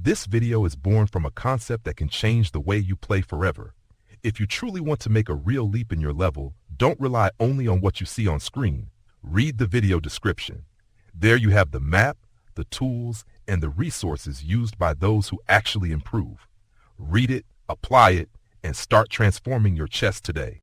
This video is born from a concept that can change the way you play forever. If you truly want to make a real leap in your level, don't rely only on what you see on screen. Read the video description. There you have the map, the tools, and the resources used by those who actually improve. Read it, apply it, and start transforming your chess today.